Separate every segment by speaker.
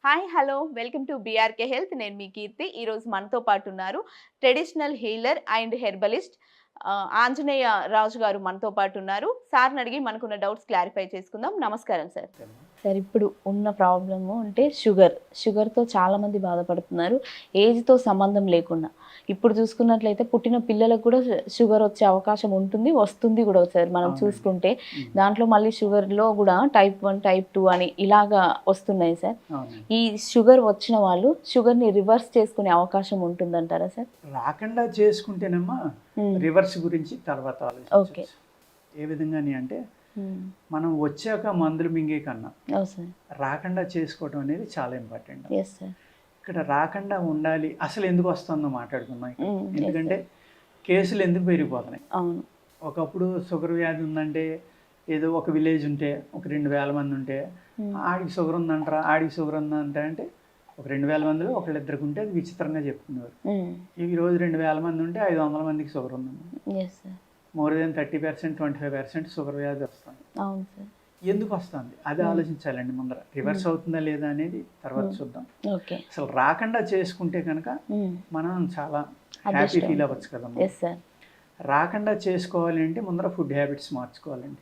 Speaker 1: Hi hello welcome to BRK health. నేను మీ కీర్తి. ఈరోజు మనతో పాటు ఉన్నారు traditional healer and herbalist Anjaneya Raju garu మనతో పాటు ఉన్నారు. సార్ని అడిగి మనకున్న డౌట్స్ క్లారిఫై చేసుకుందాం. నమస్కారం సార్. సార్, ఇప్పుడు ఉన్న ప్రాబ్లము అంటే షుగర్తో చాలామంది బాధపడుతున్నారు, ఏజ్తో సంబంధం లేకుండా. ఇప్పుడు చూసుకున్నట్లయితే పుట్టిన పిల్లలకు కూడా షుగర్ వచ్చే అవకాశం ఉంటుంది, వస్తుంది కూడా సార్. మనం చూసుకుంటే దాంట్లో మళ్ళీ షుగర్లో కూడా టైప్ 1 టైప్ 2 అని ఇలాగా వస్తున్నాయి సార్. ఈ షుగర్ వచ్చిన వాళ్ళు షుగర్ని రివర్స్ చేసుకునే అవకాశం ఉంటుందంటారా సార్?
Speaker 2: రాకుండా చేసుకుంటేనమ్మా రివర్స్ గురించి తర్వాత ఆలోచించవచ్చు. ఏ విధంగా అంటే మనం వచ్చాక మందులు మింగే కన్నా రాకుండా చేసుకోవడం అనేది చాలా ఇంపార్టెంట్. ఇక్కడ రాకుండా ఉండాలి. అసలు ఎందుకు వస్తుందో మాట్లాడుకుందాం. ఎందుకంటే కేసులు ఎందుకు పెరిగిపోతున్నాయి. ఒకప్పుడు షుగర్ వ్యాధి ఉందంటే ఏదో ఒక విలేజ్ ఉంటే ఒక 2000 మంది ఉంటే ఆడికి షుగర్ ఉందంటారా, ఆడికి షుగర్ ఉందంటే అంటే ఒక 2000 మందిలో ఒకళ్ళిద్దరికి ఉంటే అది విచిత్రంగా చెప్పుకునేవారు. ఈరోజు 2000 మంది ఉంటే 500 మందికి షుగర్ ఉందన్నమాట. మోర్ దెన్ 30%, 25% షుగర్ వ్యాధి వస్తుంది. ఎందుకు వస్తుంది అది ఆలోచించాలండి ముందర. రివర్స్ అవుతుందా లేదా అనేది తర్వాత చూద్దాం. అసలు రాకుండా చేసుకుంటే కనుక మనం చాలా హ్యాపీ ఫీల్ అవ్వచ్చు కదమ్మా. రాకుండా చేసుకోవాలి అంటే ముందర ఫుడ్ హ్యాబిట్స్ మార్చుకోవాలండి.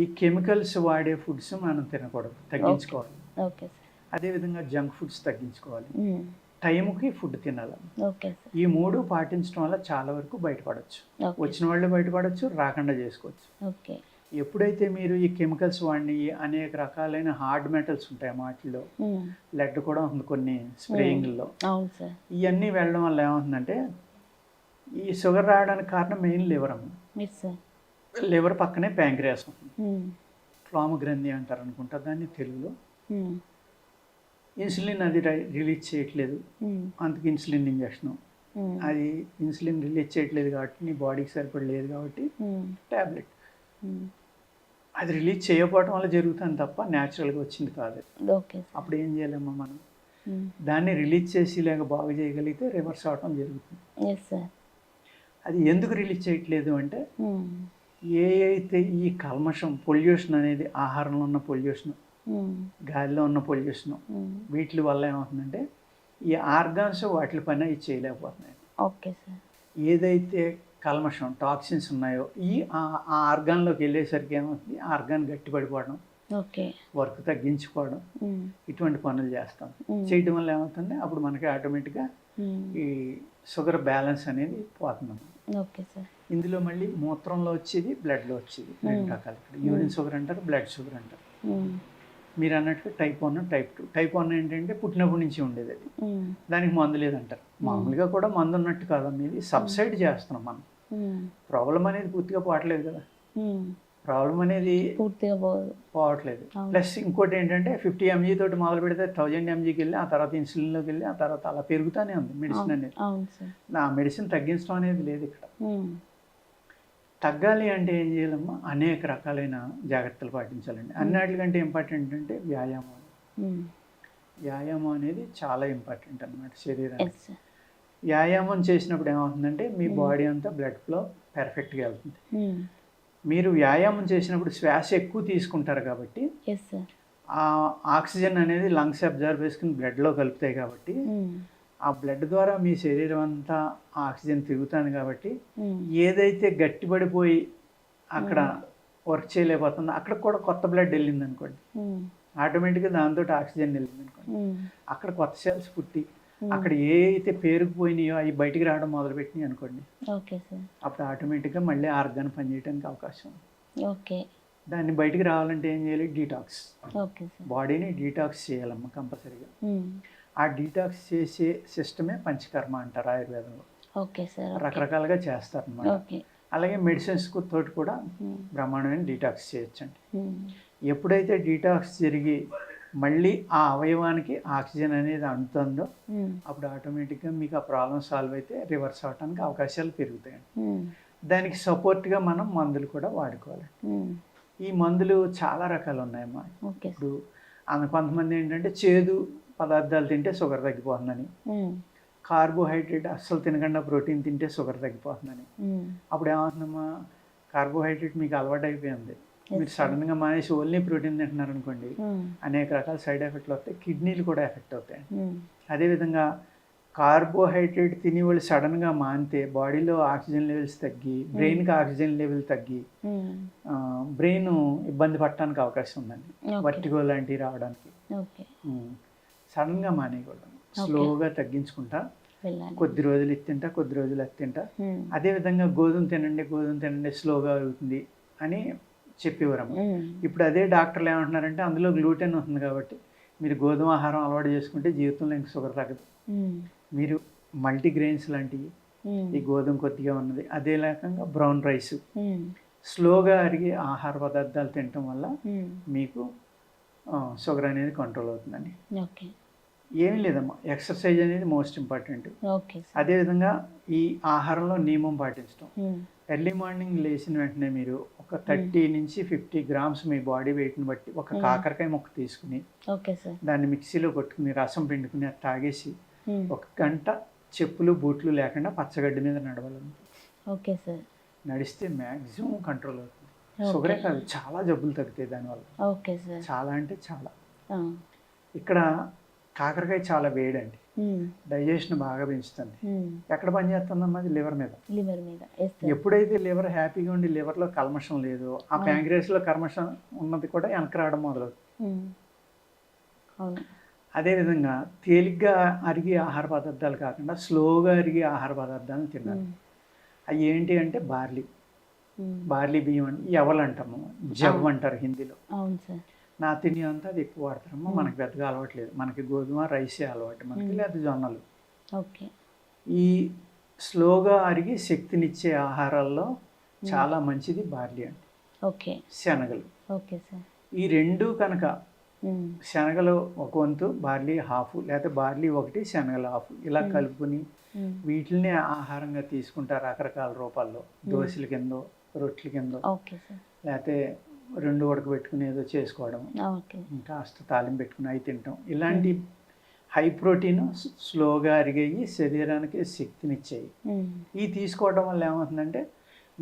Speaker 2: ఈ కెమికల్స్ వాడే ఫుడ్స్ మనం తినకూడదు, తగ్గించుకోవాలి. అదేవిధంగా జంక్ ఫుడ్స్ తగ్గించుకోవాలి. టైంకి ఫుడ్ తినాలి. ఈ 3 పాటించడం వల్ల చాలా వరకు బయటపడవచ్చు. వచ్చిన వాళ్ళు బయటపడవచ్చు, రాకుండా చేసుకోవచ్చు. ఎప్పుడైతే మీరు ఈ కెమికల్స్ వాడిని అనేక రకాలైన హార్డ్ మెటల్స్ ఉంటాయి వాటిలో, లెడ్ కూడా ఉంది కొన్ని స్ప్రేయింగ్లో, ఇవన్నీ వెళ్ళడం వల్ల ఏమవుతుందంటే ఈ షుగర్ రావడానికి కారణం మెయిన్ లివర్ అమ్మ. లివర్ పక్కనే ప్యాంక్రియాస్ ఉంటుంది. ఫ్లామ గ్రంథి అంటారు అనుకుంటా దాన్ని తెలుగులో. ఇన్సులిన్ అది రిలీజ్ చేయట్లేదు, అందుకు ఇన్సులిన్ ఇంజక్షన్. అది ఇన్సులిన్ రిలీజ్ చేయట్లేదు కాబట్టి నీ బాడీకి సరిపడలేదు కాబట్టి ట్యాబ్లెట్. అది రిలీజ్ చేయకపోవడం వల్ల జరుగుతుంది తప్ప న్యాచురల్గా వచ్చింది కాదు. అప్పుడు ఏం చేయాలమ్మా మనం? దాన్ని రిలీజ్ చేసి లేక బాగు చేయగలిగితే రివర్స్ అవటం జరుగుతుంది. అది ఎందుకు రిలీజ్ చేయట్లేదు అంటే ఏ అయితే ఈ కల్మషం పొల్యూషన్ అనేది, ఆహారంలో ఉన్న పొల్యూషన్, గాలిలో ఉన్న పొల్యూషన్, వీటి వల్ల ఏమవుతుందంటే ఈ ఆర్గాన్స్ వాటి పైన ఇది చేయలేకపోతున్నాయి. ఏదైతే కల్మషం టాక్సిన్స్ ఉన్నాయో ఈ ఆర్గాన్లోకి వెళ్ళేసరికి ఏమవుతుంది, ఆర్గాన్ గట్టిపడిపోవడం, వర్క్ తగ్గించుకోవడం, ఇటువంటి పనులు చేస్తాం. చేయడం వల్ల ఏమవుతుంది, అప్పుడు మనకి ఆటోమేటిక్గా ఈ షుగర్ బ్యాలెన్స్ అనేది పోతుంది. ఇందులో మళ్ళీ మూత్రంలో వచ్చేది, బ్లడ్లో వచ్చేది, 2 రకాలు. ఇక్కడ యూరిన్ షుగర్ అంటారు, బ్లడ్ షుగర్ అంటారు. మీరు అన్నట్టు టైప్ 1, టైప్ 2. టైప్ 1 ఏంటంటే పుట్టినప్పటి నుంచి ఉండేది, అది దానికి మందు లేదంటారు. మామూలుగా కూడా మందు ఉన్నట్టు కాదమ్మా, ఇది సబ్సైడ్ చేస్తున్నాం మనం. ప్రాబ్లం అనేది పూర్తిగా పోవట్లేదు కదా, ప్రాబ్లం అనేది పూర్తిగా పోవట్లేదు. ప్లస్ ఇంకోటి ఏంటంటే 50 mg తోటి మొదలు పెడితే 1000 mgకి వెళ్ళి ఆ తర్వాత ఇన్సులిన్లోకి వెళ్ళి ఆ తర్వాత అలా పెరుగుతూనే ఉంది మెడిసిన్ అనేది. నా మెడిసిన్ తగ్గించడం అనేది లేదు ఇక్కడ. తగ్గాలి అంటే ఏం చేయాలమ్మా, అనేక రకాలైన జాగ్రత్తలు పాటించాలండి. అన్నిటికంటే ఇంపార్టెంట్ అంటే వ్యాయామం. వ్యాయామం అనేది చాలా ఇంపార్టెంట్ అన్నమాట శరీరానికి. వ్యాయామం చేసినప్పుడు ఏమవుతుందంటే మీ బాడీ అంతా బ్లడ్ ఫ్లో పర్ఫెక్ట్గా వెళ్తుంది. మీరు వ్యాయామం చేసినప్పుడు శ్వాస ఎక్కువ తీసుకుంటారు కాబట్టి ఆ ఆక్సిజన్ అనేది లంగ్స్ అబ్జర్వ్ చేసుకుని బ్లడ్లో కలుపుతాయి కాబట్టి ఆ బ్లడ్ ద్వారా మీ శరీరం అంతా ఆక్సిజన్ తిరుగుతుంది కాబట్టి ఏదైతే గట్టిపడిపోయి అక్కడ వర్క్ చేయలేకపోతుందో అక్కడ కూడా కొత్త బ్లడ్ వెళ్ళింది అనుకోండి, ఆటోమేటిక్గా దాంతో ఆక్సిజన్ వెళ్ళింది అనుకోండి, అక్కడ కొత్త సెల్స్ పుట్టి అక్కడ ఏ అయితే పేరుకుపోయినాయో అవి బయటికి రావడం మొదలుపెట్టినాయి అనుకోండి, అప్పుడు ఆటోమేటిక్గా మళ్ళీ ఆర్గాన్ పనిచేయడానికి అవకాశం ఉంది. దాన్ని బయటికి రావాలంటే ఏం చేయాలి, డీటాక్స్. బాడీని డీటాక్స్ చేయాలమ్మా కంపల్సరీగా. ఆ డీటాక్స్ చేసే సిస్టమే పంచకర్మ అంటారు ఆయుర్వేదంలో. రకరకాలుగా చేస్తారు అన్నమాట. అలాగే మెడిసిన్స్ తోటి కూడా బ్రహ్మాండమైన డీటాక్స్ చేయొచ్చండి. ఎప్పుడైతే డీటాక్స్ జరిగి మళ్ళీ ఆ అవయవానికి ఆక్సిజన్ అనేది అందుతుందో అప్పుడు ఆటోమేటిక్గా మీకు ఆ ప్రాబ్లం సాల్వ్ అయితే రివర్స్ అవడానికి అవకాశాలు పెరుగుతాయండి. దానికి సపోర్ట్గా మనం మందులు కూడా వాడుకోవాలి. ఈ మందులు చాలా రకాలు ఉన్నాయమ్మా. ఇప్పుడు కొంతమంది ఏంటంటే చేదు పదార్థాలు తింటే షుగర్ తగ్గిపోతుందని, కార్బోహైడ్రేట్ అస్సలు తినకుండా ప్రోటీన్ తింటే షుగర్ తగ్గిపోతుందని. అప్పుడు ఏమవుతుందమ్మా, కార్బోహైడ్రేట్ మీకు అలవాటు అయిపోయింది, మీరు సడన్గా మానేసి ఓన్లీ ప్రోటీన్ తింటున్నారు అనుకోండి, అనేక రకాల సైడ్ ఎఫెక్ట్లు వస్తాయి, కిడ్నీలు కూడా ఎఫెక్ట్ అవుతాయి. అదేవిధంగా కార్బోహైడ్రేట్ తిని వాళ్ళు సడన్గా మానితే బాడీలో ఆక్సిజన్ లెవెల్స్ తగ్గి బ్రెయిన్కి ఆక్సిజన్ లెవెల్ తగ్గి బ్రెయిన్ ఇబ్బంది పడటానికి అవకాశం ఉందండి, వర్టిగో లాంటివి రావడానికి. సడన్గా మానేయకూడదు, స్లోగా తగ్గించుకుంటా కొద్ది రోజులు ఇది తింటా కొద్ది రోజులు అది తింటా. అదేవిధంగా గోధుమ తినండి స్లోగా అవుతుంది అని చెప్పేవారమ్మ. ఇప్పుడు అదే డాక్టర్లు ఏమంటున్నారంటే అందులో గ్లూటెన్ ఉంటుంది కాబట్టి మీరు గోధుమ ఆహారం అలవాటు చేసుకుంటే జీవితంలో ఇంక షుగర్ తగ్గదు. మీరు మల్టీగ్రెయిన్స్ లాంటివి, ఈ గోధుమ కొద్దిగా ఉన్నది, అదే రకంగా బ్రౌన్ రైస్, స్లోగా అరిగే ఆహార పదార్థాలు తినటం వల్ల మీకు షుగర్ అనేది కంట్రోల్ అవుతుందండి. ఏమీ లేదమ్మా, ఎక్సర్సైజ్ అనేది మోస్ట్ ఇంపార్టెంట్. అదేవిధంగా ఈ ఆహారంలో నియమం పాటించడం. ఎర్లీ మార్నింగ్ లేచిన వెంటనే మీరు ఒక 30 నుంచి 50 గ్రామ్స్ మీ బాడీ వెయిట్ని బట్టి ఒక కాకరకాయ ముక్క తీసుకుని దాన్ని మిక్సీలో కొట్టుకుని రసం పిండుకుని అది తాగేసి 1 గంట చెప్పులు బూట్లు లేకుండా పచ్చగడ్డి మీద నడవాలండి. నడిస్తే మ్యాక్సిమం కంట్రోల్ అవుతుంది. షుగరే కాదు, చాలా జబ్బులు తగ్గుతాయి దానివల్ల, చాలా అంటే చాలా. ఇక్కడ కాకరకాయ చాలా వేడండి, డైజెషన్ బాగా పెంచుతుంది. ఎక్కడ పని చేస్తుందమ్మా? అది లివర్ మీద. ఎప్పుడైతే లివర్ హ్యాపీగా ఉండి లివర్లో కల్మషం లేదో ఆ ప్యాంక్రియాస్లో కల్మషం ఉన్నది కూడా వెనక రావడం మొదలవుతుంది. అదేవిధంగా తేలిగ్గా అరిగే ఆహార పదార్థాలు కాకుండా స్లోగా అరిగే ఆహార పదార్థాలను తినాలి. అవి ఏంటి అంటే బార్లీ బియ్యం అని ఎవలు అంటాము, జవ్ అంటారు హిందీలో. నా తిని అంతా అది ఎక్కువ వాడతారమ్మా, మనకి పెద్దగా అలవాట్లేదు. మనకి గోధుమ రైసే అలవాటు మనకి, లేదా జొన్నలు. ఈ స్లోగా అరిగి శక్తినిచ్చే ఆహారాల్లో చాలా మంచిది బార్లీ అండి, శనగలు. ఈ రెండు కనుక శనగలు ఒక వంతు, బార్లీ హాఫ్, లేకపోతే బార్లీ 1 శనగలు హాఫ్, ఇలా కలుపుకుని వీటిని ఆహారంగా తీసుకుంటారు రకరకాల రూపాల్లో. దోశల కిందో, రొట్టెల కిందో, లేకపోతే 2 ఉడకబెట్టుకుని ఏదో చేసుకోవడం, కాస్త తాలింపు పెట్టుకుని అవి తింటాం. ఇలాంటి హై ప్రోటీన్ స్లోగా అరిగేవి శరీరానికి శక్తినిచ్చాయి. ఇవి తీసుకోవడం వల్ల ఏమవుతుందంటే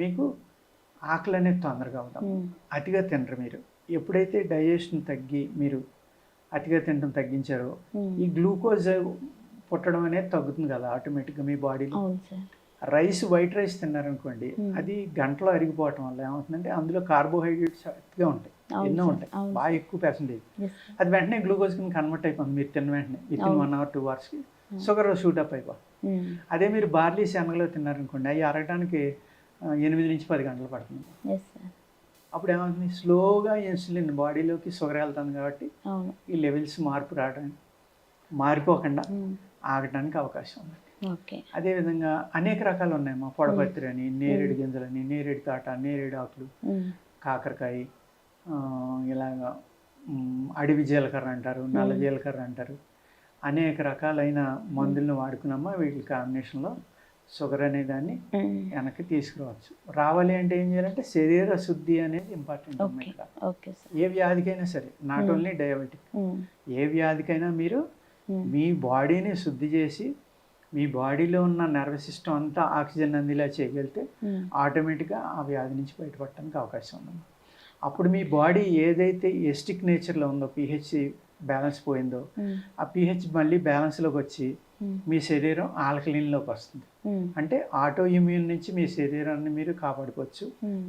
Speaker 2: మీకు ఆకలి అనేది తొందరగా అవుతాం. అతిగా తినరు మీరు. ఎప్పుడైతే డైజెషన్ తగ్గి మీరు అతిగా తినడం తగ్గించారో ఈ గ్లూకోజ్ పుట్టడం అనేది తగ్గుతుంది కదా ఆటోమేటిక్గా మీ బాడీలో. రైస్, వైట్ రైస్ తిన్నారనుకోండి, అది గంటలో అరిగిపోవటం వల్ల ఏమవుతుందంటే అందులో కార్బోహైడ్రేట్స్ అతిగా ఉంటాయి, ఎన్నో ఉంటాయి, బాగా ఎక్కువ పర్సెంటేజ్. అది వెంటనే గ్లూకోజ్ కింద కన్వర్ట్ అయిపోతుంది మీరు తిన్న వెంటనే. Within 1 hour 2 hours sugar shoot up అయిపోతుంది. అదే మీరు బార్లీ శనగలో తిన్నారనుకోండి, అవి అరగడానికి 8 నుంచి 10 గంటలు పడుతుంది. అప్పుడు ఏమవుతుంది, స్లోగా ఇన్సులిన్ బాడీలోకి షుగర్ వెళ్తుంది కాబట్టి ఈ లెవెల్స్ మారిపోకుండా ఆగడానికి అవకాశం ఉంది. అదేవిధంగా అనేక రకాలు ఉన్నాయమ్మా, పొడపత్రి అని, నేరేడు గింజలని, నేరేడు తాట, నేరేడు ఆకులు, కాకరకాయ, ఇలాగా అడవి జీలకర్ర అంటారు, నల్ల జీలకర్ర అంటారు. అనేక రకాలైన మందులను వాడుకున్నామా వీటి కాంబినేషన్లో షుగర్ అనే దాన్ని వెనక్కి తీసుకురావచ్చు. రావాలి అంటే ఏం చేయాలంటే శరీర శుద్ధి అనేది ఇంపార్టెంట్. ఏ వ్యాధికైనా సరే, నాట్ ఓన్లీ డయాబెటిక్, ఏ వ్యాధికైనా మీరు మీ బాడీని శుద్ధి చేసి మీ బాడీలో ఉన్న నర్వస్ సిస్టమ్ అంతా ఆక్సిజన్ అందిలా చేయగలిగితే ఆటోమేటిక్గా ఆ వ్యాధి నుంచి బయటపడటానికి అవకాశం ఉంది. అప్పుడు మీ బాడీ ఏదైతే ఎస్టిక్ నేచర్లో ఉందో, pH బ్యాలెన్స్ పోయిందో, ఆ pH మళ్ళీ బ్యాలెన్స్లోకి వచ్చి మీ శరీరం ఆల్కలీన్లోకి వస్తుంది. అంటే ఆటో ఇమ్యూన్ నుంచి మీ శరీరాన్ని మీరు కాపాడుకోవచ్చు,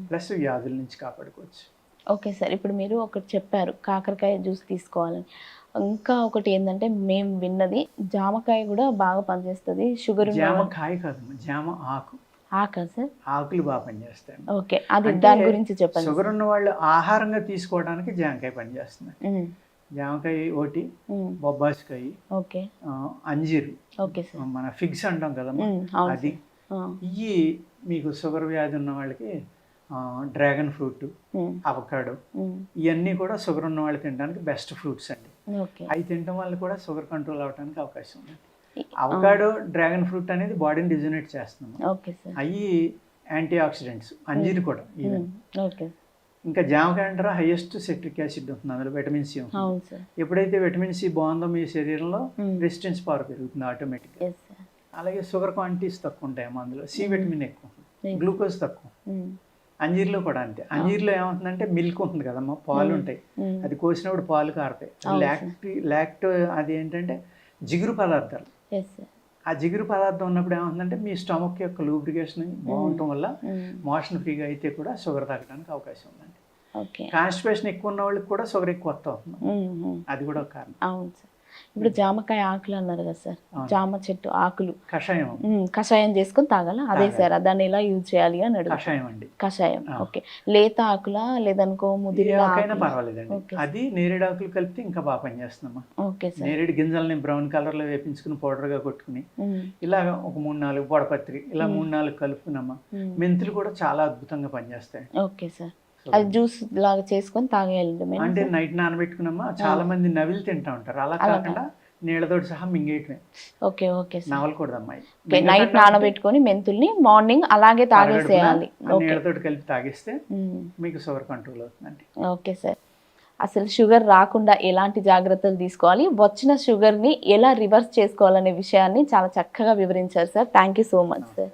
Speaker 2: ప్లస్ వ్యాధుల నుంచి కాపాడుకోవచ్చు.
Speaker 1: ఓకే సార్, ఇప్పుడు మీరు ఒకటి చెప్పారు కాకరకాయ జ్యూస్ తీసుకోవాలని. ఇంకా ఒకటి ఏంటంటే మేము విన్నది జామకాయ కూడా బాగా పనిచేస్తుంది షుగర్.
Speaker 2: జామకాయ కాదు, జామ ఆకు.
Speaker 1: ఆకా సార్?
Speaker 2: ఆకులు బాగా పనిచేస్తాయి.
Speaker 1: ఓకే, అది దాని గురించి చెప్పండి.
Speaker 2: షుగర్ ఉన్న వాళ్ళు ఆహారంగా తీసుకోవడానికి జామకాయ పనిచేస్తుంది. జామకాయ ఒకటి, బొబ్బాసికాయ,
Speaker 1: ఓకే,
Speaker 2: అంజీరు,
Speaker 1: ఓకే సార్,
Speaker 2: మన ఫిగ్స్ అంటాం కదమ్మా, అది. ఇవి మీకు షుగర్ వ్యాధి ఉన్న వాళ్ళకి డ్రాగన్ ఫ్రూట్, అవకాడో, ఇవన్నీ కూడా షుగర్ ఉన్న వాళ్ళు తినడానికి బెస్ట్ ఫ్రూట్స్ అండి. అవి తినడం వల్ల కూడా షుగర్ కంట్రోల్ అవడానికి అవకాశం ఉంది. అవకాడో, డ్రాగన్ ఫ్రూట్ అనేది బాడీని డిజనరేట్ చేస్తున్నాం, అవి యాంటీ ఆక్సిడెంట్స్. అంజీరు కూడా ఈవెన్. ఇంకా జామకాయ అంటారా, హైయెస్ట్ సిట్రిక్ యాసిడ్ ఉంటుంది, అందులో విటమిన్ సి ఉంటుంది. ఎప్పుడైతే విటమిన్ సి బాగుందో మీ శరీరంలో రెసిస్టెన్స్ పవర్ పెరుగుతుంది ఆటోమేటిక్గా. అలాగే షుగర్ క్వాంటిటీస్ తక్కువ ఉంటాయమ్మా, అందులో సి విటమిన్ ఎక్కువ ఉంటుంది, గ్లూకోజ్ తక్కువ. అంజీర్లో కూడా అంతే. అంజీర్లో ఏమవుతుందంటే మిల్క్ ఉంటుంది కదమ్మా, పాలు ఉంటాయి, అది కోసినప్పుడు పాలు కారుతాయి. లాక్టో అది ఏంటంటే జిగురు పదార్థాలు. ఆ జిగురు పదార్థం ఉన్నప్పుడు ఏమవుతుందంటే మీ స్టమక్ యొక్క లూబ్రికేషన్ బాగుండటం వల్ల మోషన్ ఫ్రీగా అయితే కూడా షుగర్ తగ్గడానికి అవకాశం ఉందండి. కాన్స్టిపేషన్ ఎక్కువ ఉన్న వాళ్ళకి కూడా షుగర్ ఎక్కువ వస్తుంది, అది కూడా ఒక కారణం.
Speaker 1: అవును సార్. ఇప్పుడు జామకాయ ఆకులు అన్నారు కదా సార్, జామ చెట్టు ఆకులు
Speaker 2: కషాయం
Speaker 1: కషాయం చేసుకొని తాగాల, అదే సార్ దాన్ని ఎలా యూజ్ చేయాలి అని అడుగు.
Speaker 2: కషాయం అండి,
Speaker 1: కషాయం. ఓకే, లేత ఆకులా లేదనుకో ముదిరిన
Speaker 2: పర్వాలేదండి, అది నేరేడు ఆకులు కలిపితే ఇంకా బాగా పనిచేస్తుందమ్మా.
Speaker 1: Okay sir.
Speaker 2: నేరేడు గింజల్ని బ్రౌన్ కలర్ లో వేపించుకుని పౌడర్ గా కొట్టుకుని ఇలాగ ఒక 3-4 పొడపత్రి ఇలా 3-4 కలుపుకున్నమ్మా. మెంతులు కూడా చాలా అద్భుతంగా పనిచేస్తాయి.
Speaker 1: ఓకే సార్, అది జ్యూస్ లాగా చేసుకొని తాగేయాలి
Speaker 2: అంటే నైట్ నానబెట్టుకున్నామా. చాలా మంది నవిలు తింటా ఉంటారు, అలా కాకుండా నీళ్ళతోటి సహా మింగేయటమే.
Speaker 1: ఓకే ఓకే సార్,
Speaker 2: నవలకూడదమ్మా.
Speaker 1: నైట్ నానబెట్టుకొని మెంతుల్ని మార్నింగ్ అలాగే తాగేసేయాలి,
Speaker 2: నీళ్ళతోటి కలిపి తాగేస్తే మీకు షుగర్ కంట్రోల్ అవుతుందండి.
Speaker 1: Okay sir. అసలు షుగర్ రాకుండా ఎలాంటి జాగ్రత్తలు తీసుకోవాలి, వచ్చిన షుగర్ని ఎలా రివర్స్ చేసుకోవాలనే విషయాన్ని చాలా చక్కగా వివరించారు sir. Thank you so much sir.